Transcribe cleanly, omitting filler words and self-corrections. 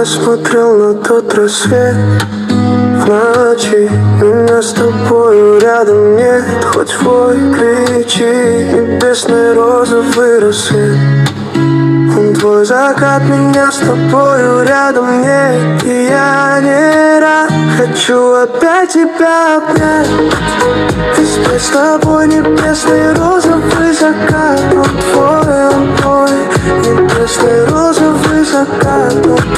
Я смотрел на тот рассвет в ночи. Меня с тобою рядом нет. Хоть вой, кричи, небесный розовый рассвет. Он твой закат, меня с тобою рядом нет. И я не рад, хочу опять тебя обнять и спеть с тобой небесный розовый закат. Он твой, небесный розовый закат.